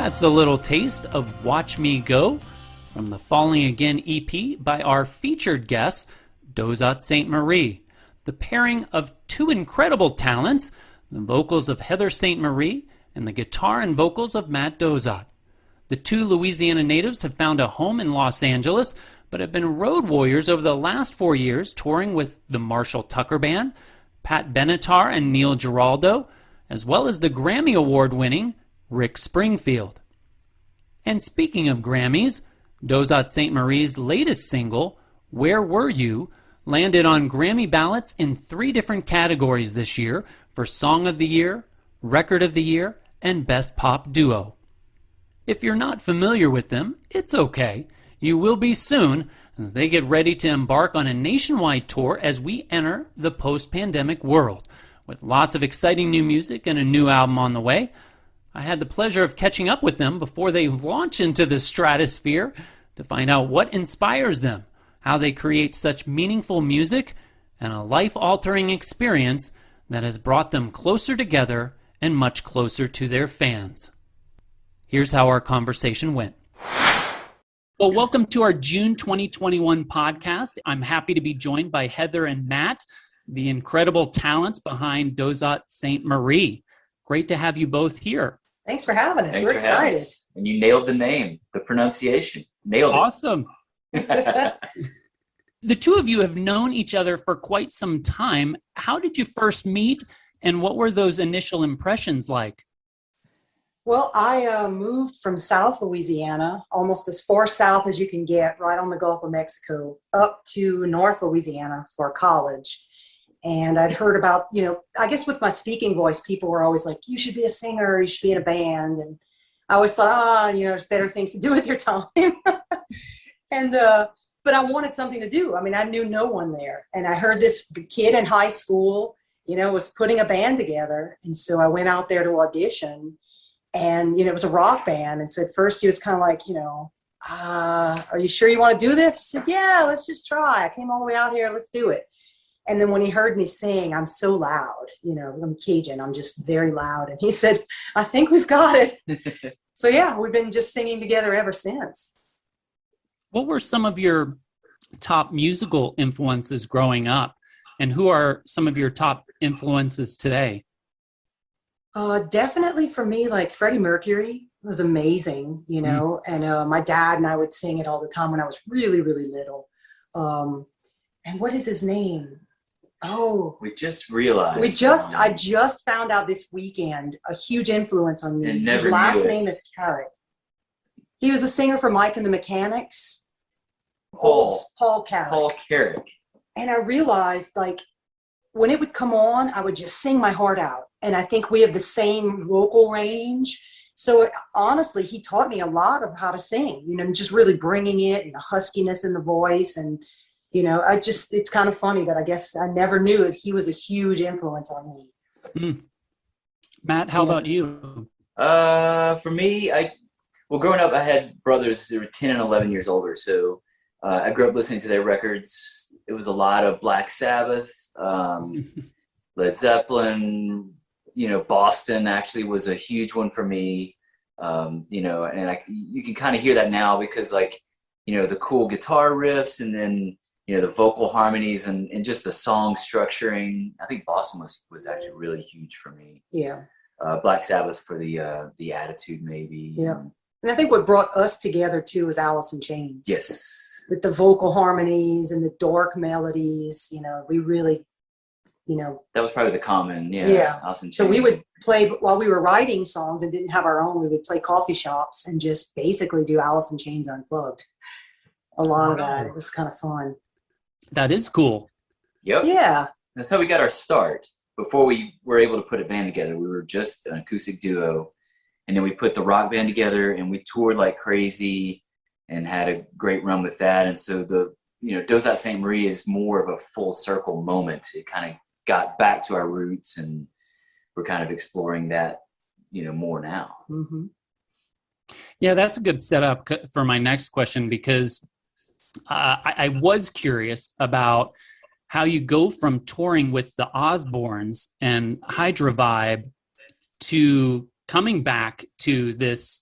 That's a little taste of Watch Me Go from the Falling Again EP by our featured guest, Dauzat St. The pairing of two incredible talents, the vocals of Heather St. Marie and the guitar and vocals of Matt Dauzat. The two Louisiana natives have found a home in Los Angeles, but have been road warriors over the last 4 years, touring with the Marshall Tucker Band, Pat Benatar and Neil Giraldo, as well as the Grammy Award winning Rick Springfield. And speaking of Grammys, Dauzat St. Marie's latest single, Where Were You?, landed on Grammy ballots in 3 different categories this year for Song of the Year, Record of the Year, and Best Pop Duo. If you're not familiar with them, it's okay. You will be soon, as they get ready to embark on a nationwide tour as we enter the post-pandemic world. With lots of exciting new music and a new album on the way, I had the pleasure of catching up with them before they launch into the stratosphere to find out what inspires them, how they create such meaningful music, and a life-altering experience that has brought them closer together and much closer to their fans. Here's how our conversation went. Well, welcome to our June 2021 podcast. I'm happy to be joined by Heather and Matt, the incredible talents behind Dauzat St. Great to have you both here. Thanks for having us. Thanks We're excited. And you nailed the name, the pronunciation. Nailed it. Awesome. The two of you have known each other for quite some time. How did you first meet, and what were those initial impressions like? Well, I moved from South Louisiana, almost as far south as you can get, right on the Gulf of Mexico, up to North Louisiana for college. And I'd heard about, I guess with my speaking voice, people were always like, you should be a singer, you should be in a band. And I always thought, there's better things to do with your time. But I wanted something to do. I mean, I knew no one there. And I heard this kid in high school, was putting a band together. And so I went out there to audition. And, it was a rock band. And so at first he was kind of like, are you sure you want to do this? I said, yeah, let's just try. I came all the way out here. Let's do it. And then when he heard me sing, I'm so loud, I'm Cajun. I'm just very loud. And he said, I think we've got it. So, yeah, we've been just singing together ever since. What were some of your top musical influences growing up? And who are some of your top influences today? Definitely for me, like Freddie Mercury was amazing, and my dad and I would sing it all the time when I was really, really little. And what is his name? Oh, we just realized. I just found out this weekend, a huge influence on me. His last name is Carrick. He was a singer for Mike and the Mechanics. Paul Carrick. Paul Carrick. And I realized, when it would come on, I would just sing my heart out. And I think we have the same vocal range. So honestly, he taught me a lot of how to sing, just really bringing it and the huskiness in the voice. And, it's kind of funny that I guess I never knew that he was a huge influence on me. Matt, how about you? For me, growing up, I had brothers who were 10 and 11 years older. So I grew up listening to their records. It was a lot of Black Sabbath, Led Zeppelin, Boston actually was a huge one for me. And you can kind of hear that now because the cool guitar riffs and then, the vocal harmonies and just the song structuring. I think Boston was actually really huge for me. Yeah. Black Sabbath for the attitude maybe. Yeah. And I think what brought us together too was Alice in Chains. Yes. With the vocal harmonies and the dark melodies, we really, That was probably the common, yeah. Alice in Chains. So we would play, while we were writing songs and didn't have our own, we would play coffee shops and just basically do Alice in Chains unplugged. A lot of that. It was kind of fun. That is cool. Yep. Yeah. That's how we got our start. Before we were able to put a band together, we were just an acoustic duo. And then we put the rock band together and we toured like crazy and had a great run with that. And so Dauzat St. is more of a full circle moment. It kind of got back to our roots and we're kind of exploring that, more now. Mm-hmm. Yeah, that's a good setup for my next question because I was curious about how you go from touring with the Osbournes and Hydra Vibe to coming back to this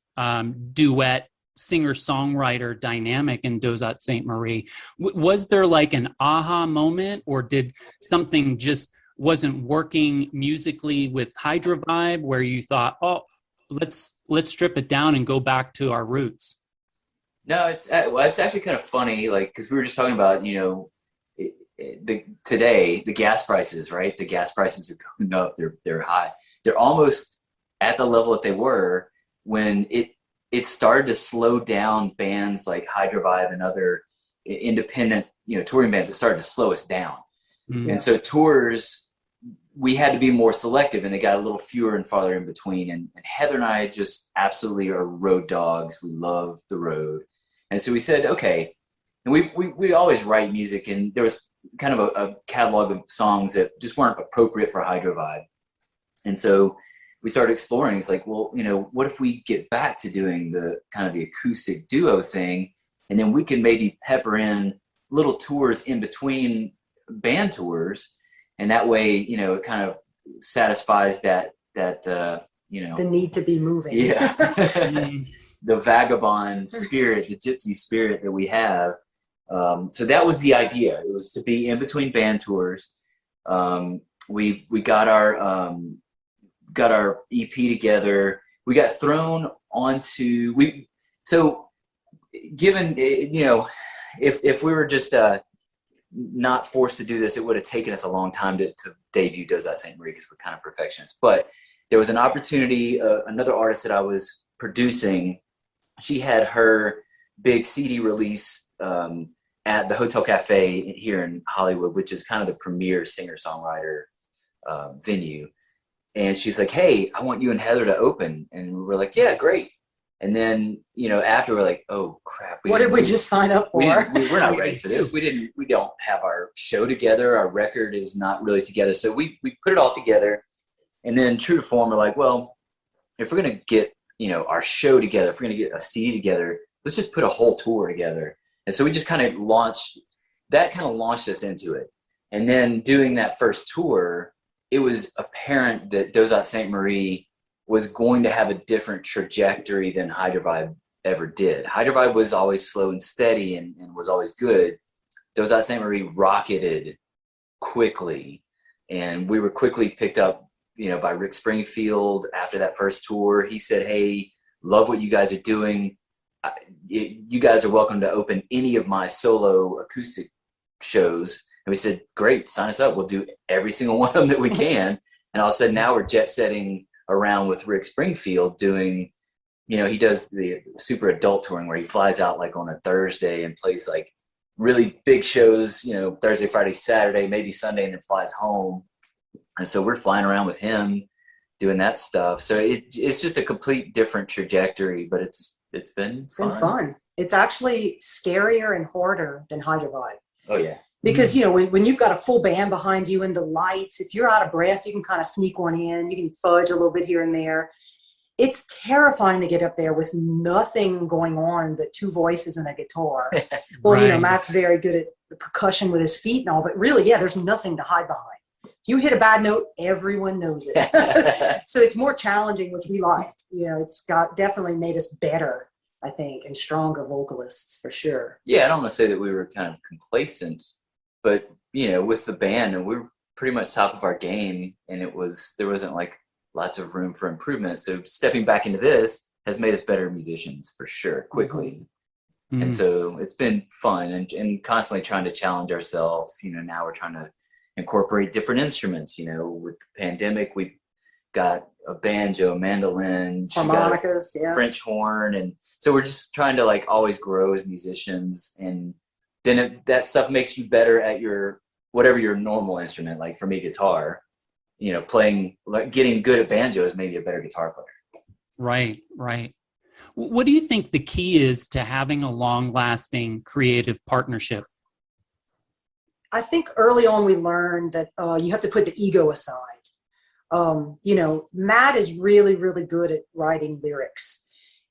duet singer-songwriter dynamic in Dauzat St. Was there like an aha moment, or did something just wasn't working musically with Hydrovibe where you thought, oh, let's strip it down and go back to our roots? No, it's actually kind of funny, like, because we were just talking about, today the gas prices, right? The gas prices are going up. They're high. They're almost at the level that they were when it started to slow down bands like Hydrovibe and other independent, touring bands. It started to slow us down. Mm-hmm. And so tours, we had to be more selective, and they got a little fewer and farther in between. And Heather and I just absolutely are road dogs. We love the road. And so we said, okay, and we always write music, and there was kind of a catalog of songs that just weren't appropriate for Hydrovibe. And so we started exploring. It's like, well, what if we get back to doing the kind of the acoustic duo thing, and then we can maybe pepper in little tours in between band tours, and that way, it kind of satisfies that the need to be moving. Yeah. The vagabond spirit, the gypsy spirit that we have. So that was the idea. It was to be in between band tours. We got our EP together. We got thrown onto given if we were just not forced to do this, it would have taken us a long time to debut Dauzat St. because we're kind of perfectionists. But there was an opportunity. Another artist that I was producing, she had her big CD release at the Hotel Cafe here in Hollywood, which is kind of the premier singer-songwriter venue. And she's like, hey, I want you and Heather to open. And we were like, yeah, great. And then, after we're like, oh crap. What did we just sign up for? We're not ready for this. We don't have our show together. Our record is not really together. So we put it all together. And then true to form, we're like, well, if we're going to get, our show together, if we're going to get a CD together, let's just put a whole tour together. And so we just kind of launched us into it. And then doing that first tour, it was apparent that Dauzat St. was going to have a different trajectory than Hydrovibe ever did. Hydrovibe was always slow and steady and was always good. Dauzat St. rocketed quickly. And we were quickly picked up, by Rick Springfield after that first tour. He said, hey, love what you guys are doing. You guys are welcome to open any of my solo acoustic shows. And we said, great, sign us up. We'll do every single one of them that we can. And all of a sudden now we're jet setting around with Rick Springfield doing, he does the super adult touring where he flies out like on a Thursday and plays like really big shows, Thursday, Friday, Saturday, maybe Sunday, and then flies home. And so we're flying around with him doing that stuff. So it's just a complete different trajectory, but it's been fun. It's actually scarier and harder than Hydrovibe. Oh yeah. Because, when you've got a full band behind you and the lights, if you're out of breath, you can kind of sneak one in. You can fudge a little bit here and there. It's terrifying to get up there with nothing going on but two voices and a guitar. Well, Right. Matt's very good at the percussion with his feet and all, but really, there's nothing to hide behind. If you hit a bad note, everyone knows it. So it's more challenging, which we like. It's definitely made us better, I think, and stronger vocalists for sure. Yeah, I don't want to say that we were kind of complacent, but with the band, and we were pretty much top of our game, and there wasn't like lots of room for improvement. So stepping back into this has made us better musicians for sure, quickly. Mm-hmm. And so it's been fun and constantly trying to challenge ourselves. Now we're trying to incorporate different instruments. With the pandemic, we got a banjo, mandolin, harmonicas, French horn, and so we're just trying to like always grow as musicians. And then that stuff makes you better at whatever your normal instrument. Like for me, guitar. Playing, like getting good at banjo is maybe a better guitar player. Right. What do you think the key is to having a long-lasting creative partnership? I think early on we learned that you have to put the ego aside. Matt is really, really good at writing lyrics.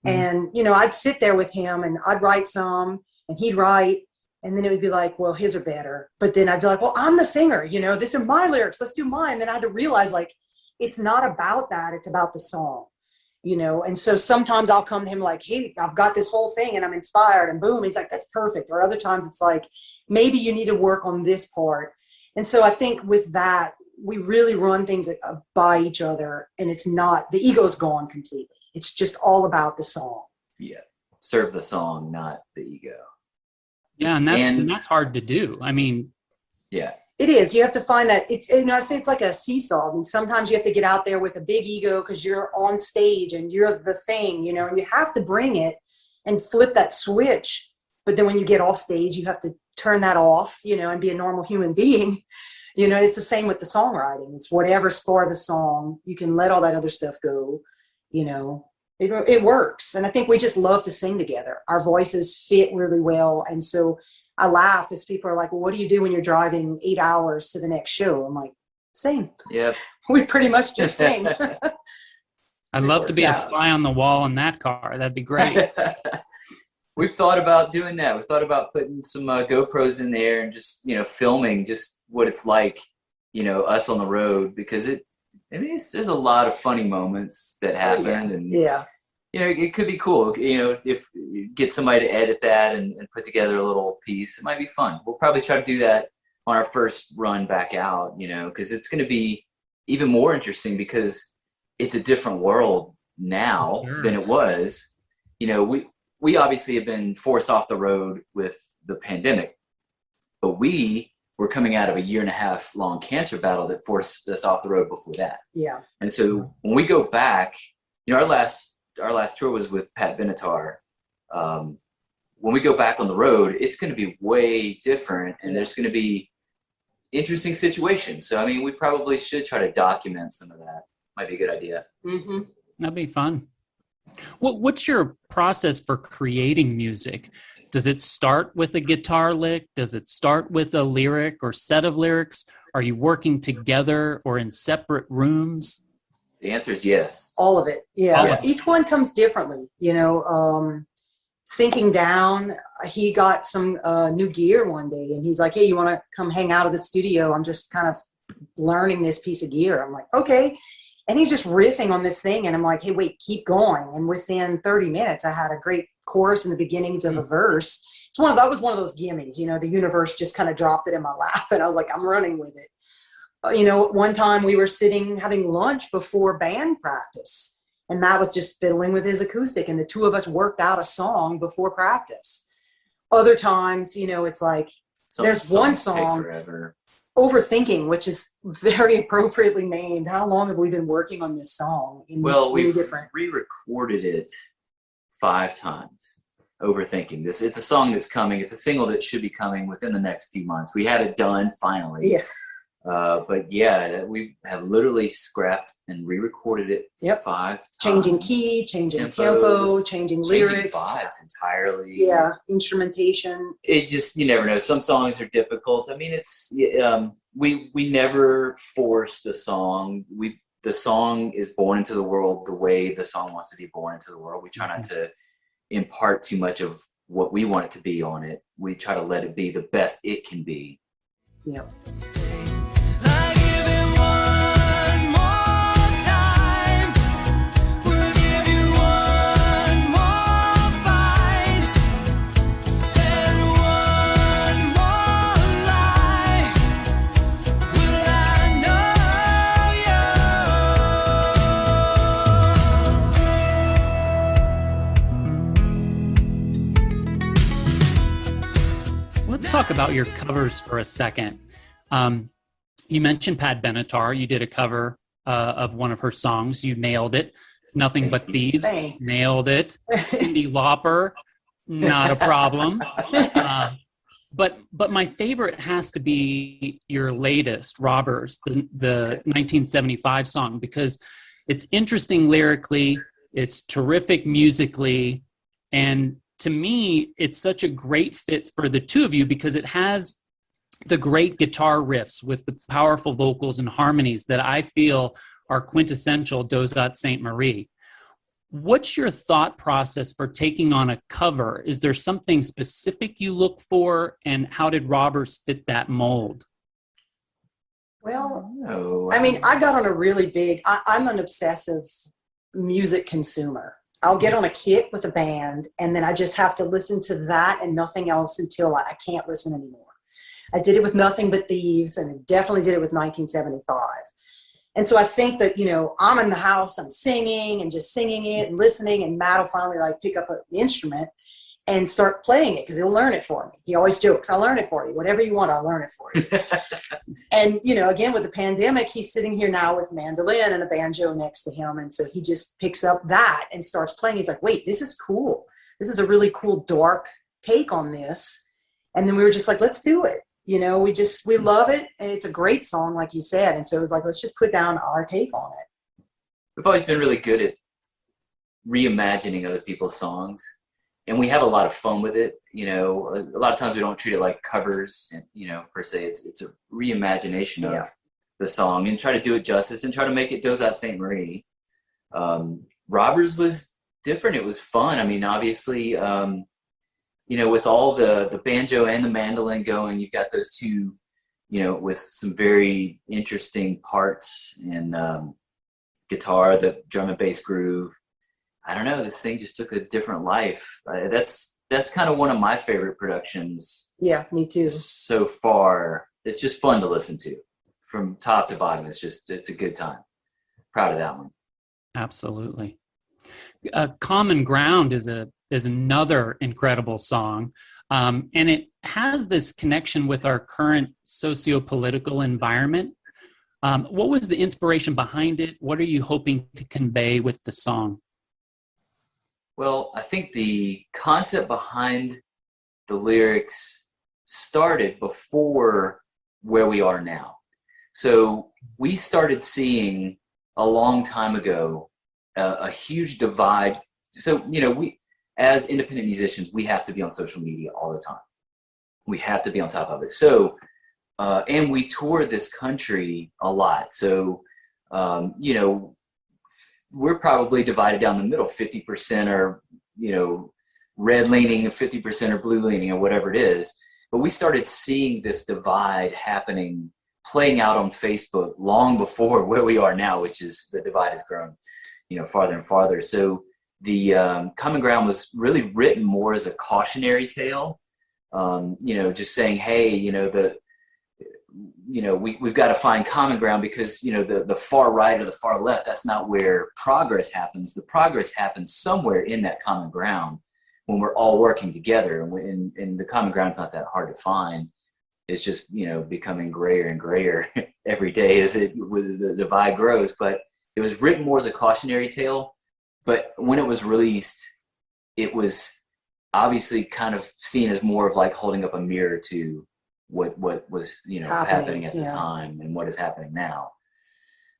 Mm-hmm. And, I'd sit there with him and I'd write some and he'd write. And then it would be like, well, his are better. But then I'd be like, well, I'm the singer, these are my lyrics. Let's do mine. Then I had to realize, like, it's not about that. It's about the song. you know. And so sometimes I'll come to him like, hey, I've got this whole thing and I'm inspired, and boom, he's like, that's perfect. Or other times it's like, maybe you need to work on this part. And so I think with that, we really run things by each other, and it's not, the ego's gone completely. It's just all about the song. Yeah. Serve the song, not the ego. Yeah. And that's hard to do. I mean, yeah, it is. You have to find that it's, you know, I say it's like a seesaw. I mean, sometimes you have to get out there with a big ego because you're on stage and you're the thing, you know, and you have to bring it and flip that switch. But then when you get off stage, you have to turn that off, you know, and be a normal human being. You know, it's the same with the songwriting. It's whatever's for the song. You can let all that other stuff go, you know. It works. And I think we just love to sing together. Our voices fit really well. And so I laugh as people are like, well, what do you do when you're driving 8 hours to the next show? I'm like, sing. Yep. We pretty much just sing. I'd love to be a fly on the wall in that car. That'd be great. We've thought about doing that. We've thought about putting some GoPros in there and just, you know, filming just what it's like, you know, us on the road, because there's a lot of funny moments that happen. And, you know, it could be cool, you know, if you get somebody to edit that and put together a little piece, it might be fun. We'll probably try to do that on our first run back out, you know, because it's going to be even more interesting because it's a different world now than it was. You know, we obviously have been forced off the road with the pandemic, but we were coming out of a 1.5 year long cancer battle that forced us off the road before that. Yeah. And so when we go back, you know, our last tour was with Pat Benatar. When we go back on the road, it's going to be way different, and there's going to be interesting situations. So, I mean, we probably should try to document some of that. Might be a good idea. Mm-hmm. That'd be fun. What's your process for creating music? Does it start with a guitar lick? Does it start with a lyric or set of lyrics? Are you working together or in separate rooms? The answer is yes. All of it. Yeah. Each one comes differently. You know, sinking down, he got some new gear one day, and he's like, hey, you want to come hang out at the studio? I'm just kind of learning this piece of gear. I'm like, okay. And he's just riffing on this thing. And I'm like, hey, wait, keep going. And within 30 minutes, I had a great chorus and the beginnings of a verse. That was one of those gimmies, you know, the universe just kind of dropped it in my lap. And I was like, I'm running with it. You know, one time we were sitting having lunch before band practice, and Matt was just fiddling with his acoustic, and the two of us worked out a song before practice. Other times, you know, it's like, there's one song, Overthinking, which is very appropriately named. How long have we been working on this song? We've re-recorded it 5 times. Overthinking. It's a song that's coming. It's a single that should be coming within the next few months. We had it done finally. Yeah. But yeah, we have literally scrapped and re-recorded it 5 times. Changing key, changing tempo, changing lyrics. Vibes entirely. Yeah, instrumentation. It just, you never know. Some songs are difficult. I mean, it's we never force the song. The song is born into the world the way the song wants to be born into the world. We try not to impart too much of what we want it to be on it. We try to let it be the best it can be. Yep. Let's talk about your covers for a second. You mentioned Pat Benatar. You did a cover of one of her songs. You nailed it. Nothing But Thieves. Thanks. Nailed it. Cyndi Lauper. Not a problem. But my favorite has to be your latest, Robbers, the 1975 song, because it's interesting lyrically, it's terrific musically, and to me, it's such a great fit for the two of you because it has the great guitar riffs with the powerful vocals and harmonies that I feel are quintessential Dauzat St. mah-ree. What's your thought process for taking on a cover? Is there something specific you look for, and how did Robbers fit that mold? Well, I mean, I got on a really big, I'm an obsessive music consumer. I'll get on a kick with a band, and then I just have to listen to that and nothing else until I can't listen anymore. I did it with Nothing But Thieves, and I definitely did it with 1975. And so I think that, you know, I'm in the house, I'm singing and just singing it and listening, and Matt will finally like pick up an instrument and start playing it because he'll learn it for me. He always jokes, I'll learn it for you. Whatever you want, I'll learn it for you. And, you know, again, with the pandemic, he's sitting here now with mandolin and a banjo next to him. And so he just picks up that and starts playing. He's like, wait, this is cool. This is a really cool, dark take on this. And then we were just like, let's do it. You know, we love it. And it's a great song, like you said. And so it was like, let's just put down our take on it. We've always been really good at reimagining other people's songs. And we have a lot of fun with it. You know, a lot of times we don't treat it like covers, you know, per se. It's a reimagination of the song and try to do it justice and try to make it Dauzat St. Robbers was different. It was fun. I mean, obviously, you know, with all the banjo and the mandolin going, you've got those two, you know, with some very interesting parts and guitar, the drum and bass groove. I don't know, this thing just took a different life. That's kind of one of my favorite productions. Yeah, me too. So far, it's just fun to listen to from top to bottom. It's a good time. Proud of that one. Absolutely. Common Ground is another incredible song. And it has this connection with our current socio-political environment. What was the inspiration behind it? What are you hoping to convey with the song? Well, I think the concept behind the lyrics started before where we are now. So we started seeing a long time ago a huge divide. So, you know, we as independent musicians, we have to be on social media all the time. We have to be on top of it. So, and we tour this country a lot. So, you know, we're probably divided down the middle. 50% are, you know, red leaning, 50% are blue leaning, or whatever it is. But we started seeing this divide happening, playing out on Facebook long before where we are now, which is the divide has grown, you know, farther and farther. So the Common Ground was really written more as a cautionary tale, you know, just saying, hey, you know, we've got to find common ground because, you know, the far right or the far left, that's not where progress happens. The progress happens somewhere in that common ground when we're all working together. And the common ground's not that hard to find. It's just, you know, becoming grayer and grayer every day as the divide grows. But it was written more as a cautionary tale. But when it was released, it was obviously kind of seen as more of like holding up a mirror to what was, you know, happening at the time and what is happening now.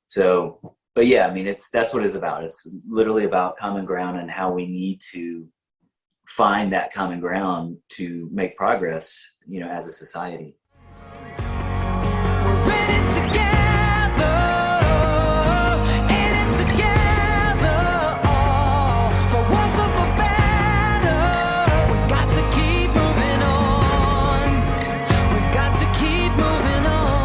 So, but yeah, I mean, that's what it's about. It's literally about common ground and how we need to find that common ground to make progress, you know, as a society. We're in it together, in it together, all for worse or for better. We got to keep moving on. We've got to keep moving on.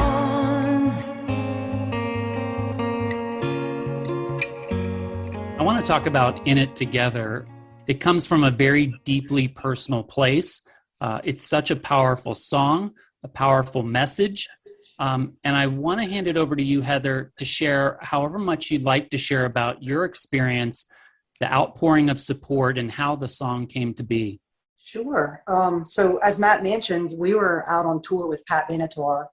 I want to talk about In It Together. It comes from a very deeply personal place. It's such a powerful song, a powerful message. And I want to hand it over to you, Heather, to share however much you'd like to share about your experience, the outpouring of support, and how the song came to be. Sure. So as Matt mentioned, we were out on tour with Pat Benatar.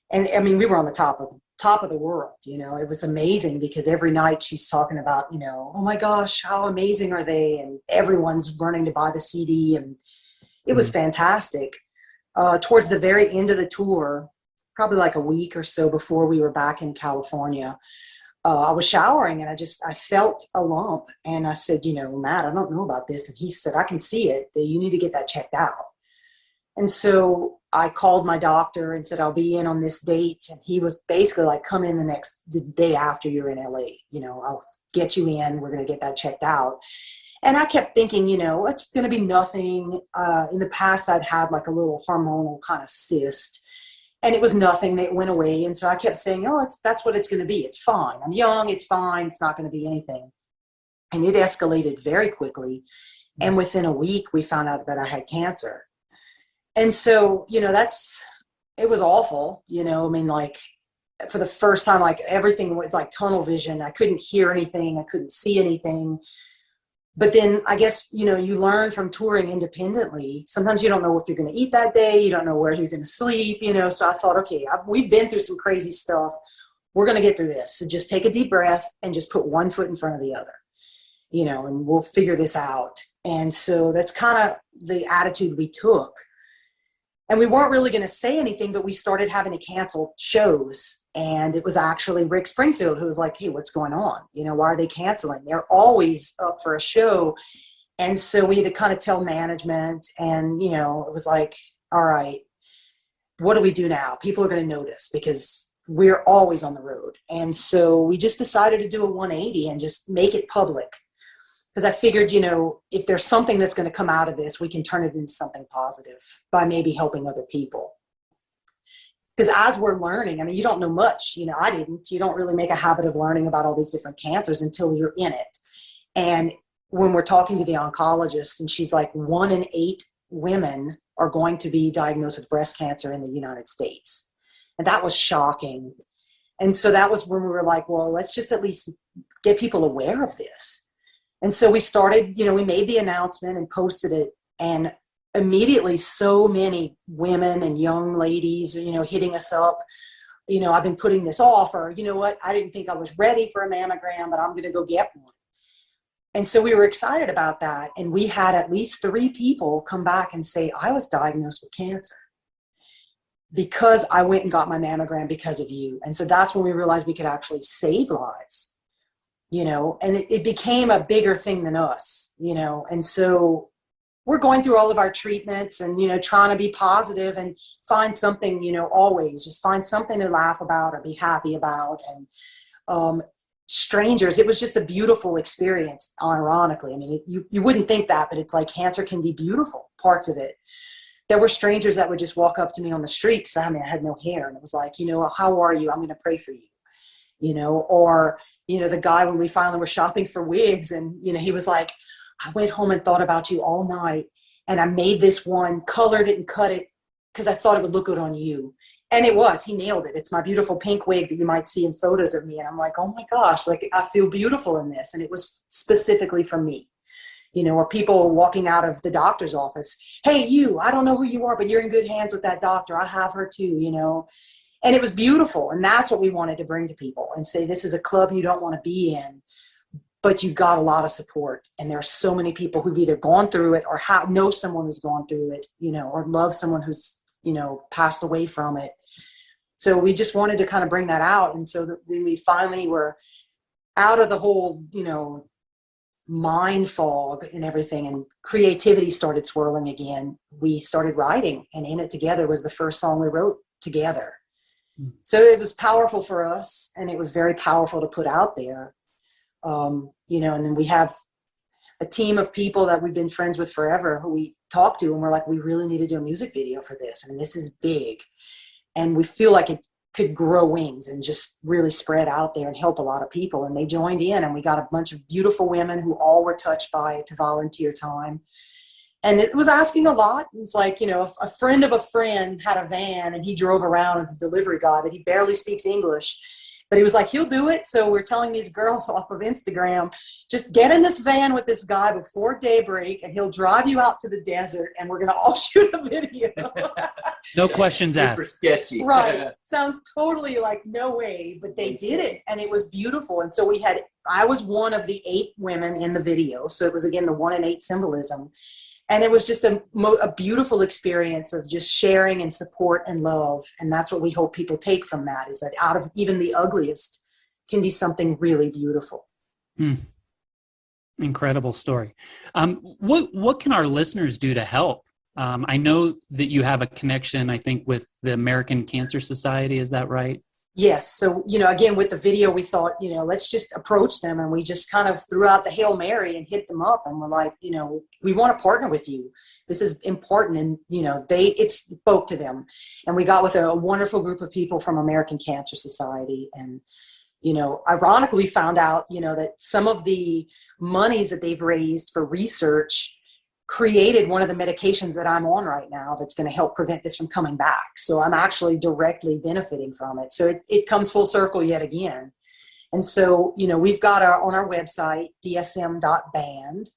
And I mean, we were on the top of the world, you know. It was amazing because every night she's talking about, you know, oh my gosh, how amazing are they? And everyone's running to buy the CD, and it was fantastic. Towards the very end of the tour, probably like a week or so before we were back in California, I was showering and I felt a lump, and I said, you know, Matt, I don't know about this. And he said, I can see it. You need to get that checked out. And so I called my doctor and said, I'll be in on this date. And he was basically like, come in the day after you're in LA, you know, I'll get you in. We're going to get that checked out. And I kept thinking, you know, it's going to be nothing. In the past, I'd had like a little hormonal kind of cyst, and it was nothing. It went away. And so I kept saying, oh, that's what it's going to be. It's fine. I'm young. It's fine. It's not going to be anything. and it escalated very quickly. And within a week, we found out that I had cancer. And so, you know, it was awful, you know, I mean, like, for the first time, like, everything was like tunnel vision. I couldn't hear anything. I couldn't see anything. But then I guess, you know, you learn from touring independently. Sometimes you don't know if you're going to eat that day. You don't know where you're going to sleep, you know. So I thought, okay, we've been through some crazy stuff. We're going to get through this. So just take a deep breath and just put one foot in front of the other, you know, and we'll figure this out. And so that's kind of the attitude we took. And we weren't really going to say anything, but we started having to cancel shows. And it was actually Rick Springfield who was like, hey, what's going on? You know, why are they canceling? They're always up for a show. And so we had to kind of tell management, and, you know, it was like, all right, what do we do now? People are going to notice because we're always on the road. And so we just decided to do a 180 and just make it public. Because I figured, you know, if there's something that's going to come out of this, we can turn it into something positive by maybe helping other people. Because as we're learning, I mean, you don't know much. You know, I didn't. You don't really make a habit of learning about all these different cancers until you're in it. And when we're talking to the oncologist, and she's like, 1 in 8 women are going to be diagnosed with breast cancer in the United States. And that was shocking. And so that was when we were like, well, let's just at least get people aware of this. And so we started, you know, we made the announcement and posted it, and immediately so many women and young ladies, you know, hitting us up, you know, I've been putting this off, or, you know what, I didn't think I was ready for a mammogram, but I'm going to go get one. And so we were excited about that. And we had at least 3 people come back and say, I was diagnosed with cancer because I went and got my mammogram because of you. And so that's when we realized we could actually save lives, you know, and it became a bigger thing than us, you know. And so we're going through all of our treatments and, you know, trying to be positive and find something, you know, always just find something to laugh about or be happy about. And strangers, it was just a beautiful experience, ironically. I mean, you wouldn't think that, but it's like cancer can be beautiful, parts of it. There were strangers that would just walk up to me on the street because I had no hair. And it was like, you know, how are you? I'm going to pray for you, you know. Or, you know, the guy, when we finally were shopping for wigs, and, you know, he was like, I went home and thought about you all night, and I made this one, colored it and cut it because I thought it would look good on you. And it was, he nailed it. It's my beautiful pink wig that you might see in photos of me. And I'm like, oh my gosh, like, I feel beautiful in this. And it was specifically for me, you know. Or people walking out of the doctor's office, hey, you, I don't know who you are, but you're in good hands with that doctor. I have her too, you know. And it was beautiful. And that's what we wanted to bring to people and say, this is a club you don't want to be in, but you've got a lot of support. And there are so many people who've either gone through it or know someone who's gone through it, you know, or love someone who's, you know, passed away from it. So we just wanted to kind of bring that out. And so that when we finally were out of the whole, you know, mind fog and everything, and creativity started swirling again, we started writing, and In It Together was the first song we wrote together. So it was powerful for us, and it was very powerful to put out there. You know, and then we have a team of people that we've been friends with forever who we talk to, and we're like, we really need to do a music video for this. I mean, this is big, and we feel like it could grow wings and just really spread out there and help a lot of people. And they joined in, and we got a bunch of beautiful women who all were touched by it to volunteer time. And it was asking a lot. It's like, you know, a friend of a friend had a van, and he drove around as a delivery guy, but he barely speaks English. But he was like, he'll do it. So we're telling these girls off of Instagram, just get in this van with this guy before daybreak, and he'll drive you out to the desert, and we're going to all shoot a video. No questions Super asked. sketchy. Right. Sounds totally like no way, but they did it, and it was beautiful. And so I was one of the 8 women in the video. So it was, again, the 1 in 8 symbolism. And it was just a beautiful experience of just sharing and support and love. And that's what we hope people take from that, is that out of even the ugliest can be something really beautiful. Incredible story. What can our listeners do to help? I know that you have a connection, I think, with the American Cancer Society. Is that right? Yes. So, you know, again, with the video, we thought, you know, let's just approach them, and we just kind of threw out the Hail Mary and hit them up, and we're like, you know, we want to partner with you. This is important. And, you know, it spoke to them, and we got with a wonderful group of people from American Cancer Society. And, ironically, we found out, that some of the monies that they've raised for research created one of the medications that I'm on right now that's going to help prevent this from coming back. So I'm actually directly benefiting from it. So it comes full circle yet again. And so, we've got on our website, dsm.band.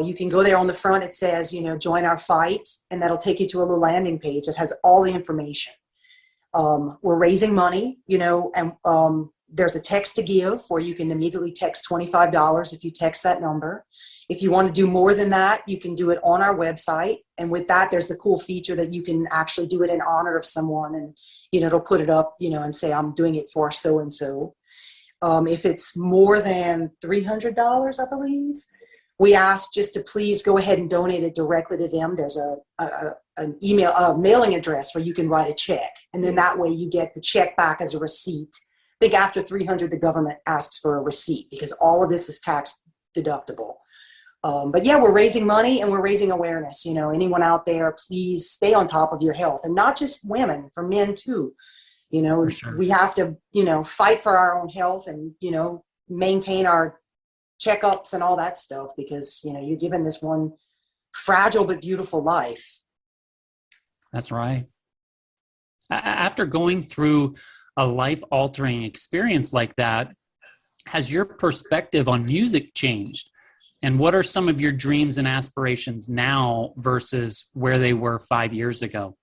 You can go there on the front. It says, join our fight. And that'll take you to a little landing page that has all the information. We're raising money, and there's a text to give where you can immediately text $25 if you text that number. If you want to do more than that, you can do it on our website. And with that, there's the cool feature that you can actually do it in honor of someone. And, it'll put it up, and say, I'm doing it for so-and-so. If it's more than $300, I believe, we ask just to please go ahead and donate it directly to them. There's an mailing address where you can write a check. And then that way you get the check back as a receipt. I think after 300, the government asks for a receipt because all of this is tax deductible. But yeah, we're raising money and we're raising awareness. Anyone out there, please stay on top of your health, and not just women, for men too. For sure. We have to, fight for our own health and, maintain our checkups and all that stuff because, you're given this one fragile but beautiful life. That's right. After going through a life-altering experience like that, has your perspective on music changed? And what are some of your dreams and aspirations now versus where they were 5 years ago?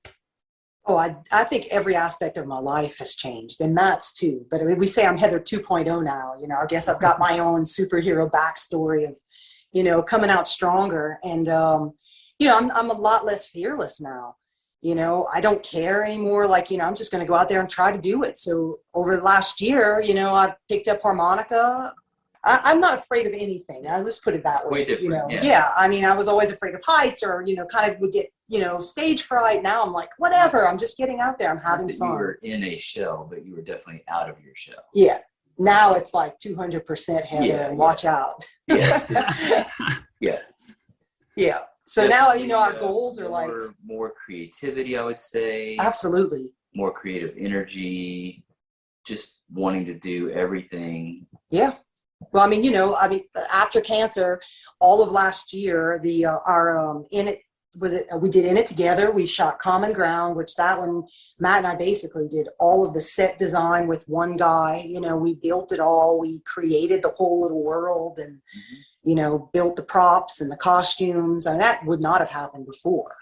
Oh, I think every aspect of my life has changed, and Matt's too. But we say I'm Heather 2.0 now. I guess I've got my own superhero backstory of, coming out stronger. And, I'm a lot less fearless now. I don't care anymore. I'm just going to go out there and try to do it. So over the last year, I picked up harmonica. I'm not afraid of anything. I'll just put it that way. Way different. Yeah. I was always afraid of heights or, kind of would get, stage fright. Now I'm like, whatever. I'm just getting out there. I'm having fun. You were in a shell, but you were definitely out of your shell. Yeah. Now it's like 200% Heather and watch out. Yes. Yeah. Yeah. So definitely, now, our goals are more creativity, I would say. Absolutely. More creative energy, just wanting to do everything. Yeah. Well, after cancer, all of last year, we did In It Together. We shot Common Ground, which that one, Matt and I basically did all of the set design with one guy. We built it all. We created the whole little world and, built the props and the costumes. And that would not have happened before.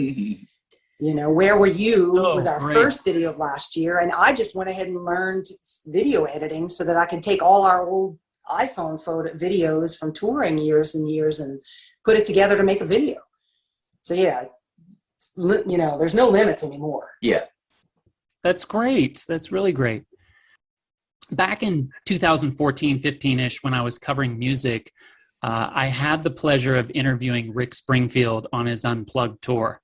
Where Were You was our first video of last year. And I just went ahead and learned video editing so that I could take all our old iPhone photo videos from touring years and years and put it together to make a video. So yeah, there's no limits anymore. Yeah. That's great. That's really great. Back in 2014, 15-ish, when I was covering music, I had the pleasure of interviewing Rick Springfield on his Unplugged tour.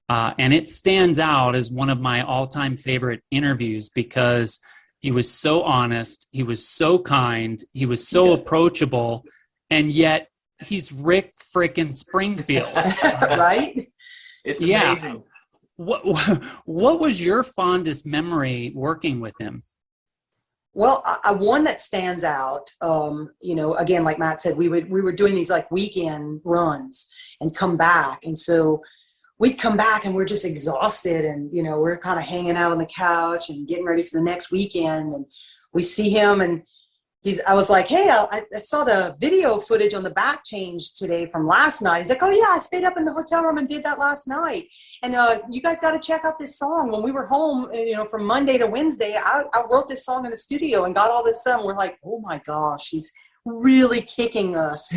And it stands out as one of my all-time favorite interviews because he was so honest, he was so kind, he was so approachable, and yet he's Rick frickin' Springfield. Right? It's amazing. What was your fondest memory working with him? Well, one that stands out, again, like Matt said, we were doing these like weekend runs and come back. And so we'd come back and we're just exhausted and, we're kind of hanging out on the couch and getting ready for the next weekend. And we see him and I was like, hey, I saw the video footage on the back change today from last night. He's like, oh yeah, I stayed up in the hotel room and did that last night. And you guys got to check out this song. When we were home, from Monday to Wednesday, I wrote this song in the studio and got all this done. We're like, oh my gosh, he's really kicking us.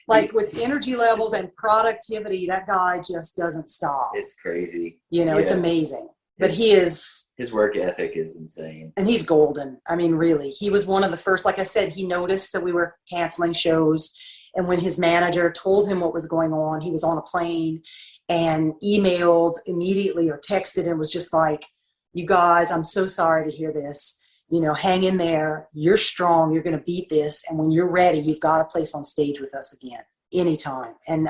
Like with energy levels and productivity, that guy just doesn't stop. It's crazy. It's amazing. But his work ethic is insane. And he's golden. Really, he was one of the first, like I said, he noticed that we were canceling shows. And when his manager told him what was going on, he was on a plane and emailed immediately or texted and was just like, you guys, I'm so sorry to hear this. Hang in there. You're strong. You're going to beat this. And when you're ready, you've got a place on stage with us again, anytime. And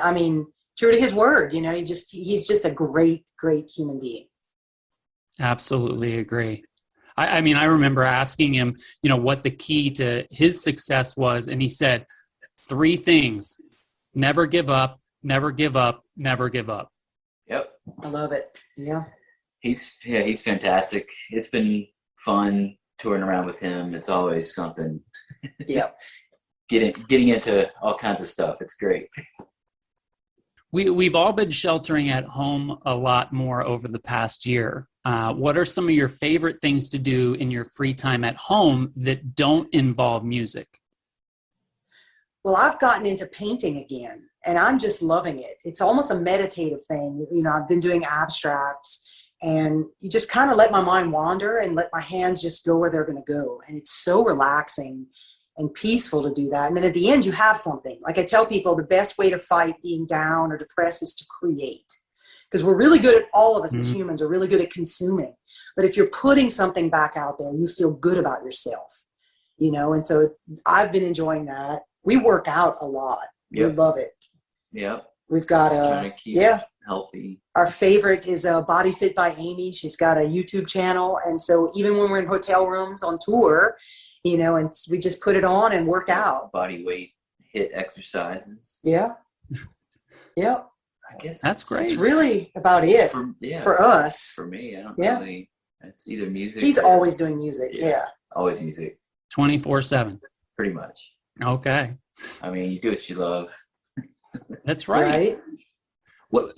true to his word, he's just a great, great human being. Absolutely agree. I mean, I remember asking him, what the key to his success was. And he said 3 things: never give up, never give up, never give up. Yep. I love it. Yeah. He's fantastic. It's been fun touring around with him. It's always something. Yeah. Getting into all kinds of stuff. It's great. We've all been sheltering at home a lot more over the past year. What are some of your favorite things to do in your free time at home that don't involve music? Well, I've gotten into painting again, and I'm just loving it. It's almost a meditative thing. I've been doing abstracts, and you just kind of let my mind wander and let my hands just go where they're going to go. And it's so relaxing and peaceful to do that. And then at the end, you have something. Like I tell people, the best way to fight being down or depressed is to create. Because we're really good at, all of us as humans are really good at consuming. But if you're putting something back out there, you feel good about yourself, and so I've been enjoying that. We work out a lot. Yep. We love it. Yep. We've got Just trying to keep it healthy. Our favorite is Body Fit by Amy. She's got a YouTube channel. And so even when we're in hotel rooms on tour, and we just put it on and work out. Body weight hit exercises. Yeah. Yeah. I guess that's great. It's really about it for us. For me, I don't really. It's either music. He's always doing music. Yeah. Always music. 24/7. Pretty much. Okay. I mean, you do what you love. That's right.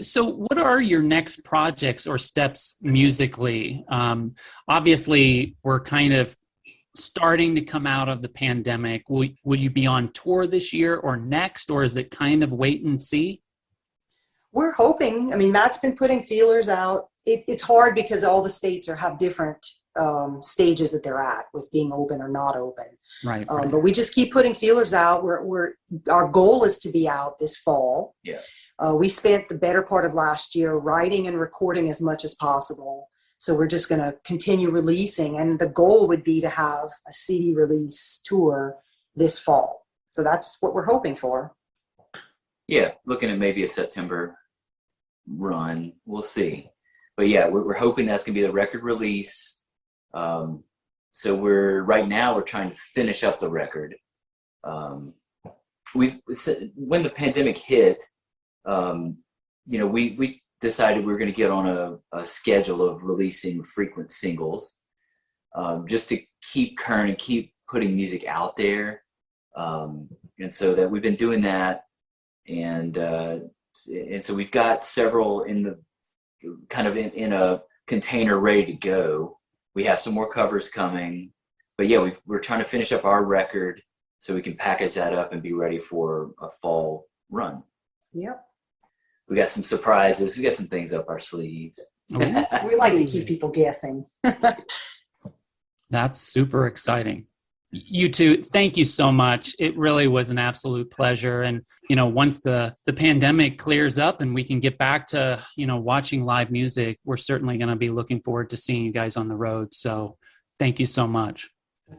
So what are your next projects or steps musically? Obviously, we're kind of starting to come out of the pandemic. Will you be on tour this year or next, or is it kind of wait and see? We're hoping. I mean, Matt's been putting feelers out. It's hard because all the states have different stages that they're at with being open or not open. Right. But we just keep putting feelers out. Our goal is to be out this fall. Yeah. We spent the better part of last year writing and recording as much as possible. So we're just going to continue releasing. And the goal would be to have a CD release tour this fall. So that's what we're hoping for. Yeah, looking at maybe a September run. We'll see. But yeah, we're hoping that's going to be the record release. So right now we're trying to finish up the record. When the pandemic hit, we decided we were going to get on a schedule of releasing frequent singles, just to keep current and keep putting music out there. And so that we've been doing that. And so we've got several in the kind of in a container ready to go. We have some more covers coming, but yeah, we're trying to finish up our record so we can package that up and be ready for a fall run. Yep. We got some surprises. We got some things up our sleeves. We like to keep people guessing. That's super exciting. You two, thank you so much. It really was an absolute pleasure. And, once the pandemic clears up and we can get back to, watching live music, we're certainly going to be looking forward to seeing you guys on the road. So thank you so much.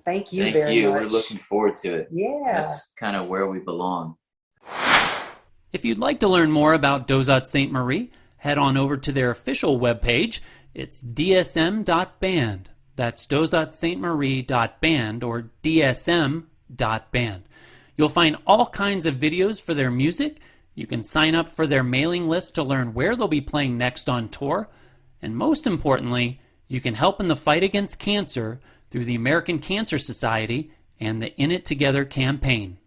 Thank you very much. We're looking forward to it. Yeah. That's kind of where we belong. If you'd like to learn more about Dauzat St. head on over to their official webpage. It's dsm.band. That's dō-zaht.band or dsm.band. You'll find all kinds of videos for their music. You can sign up for their mailing list to learn where they'll be playing next on tour. And most importantly, you can help in the fight against cancer through the American Cancer Society and the In It Together campaign.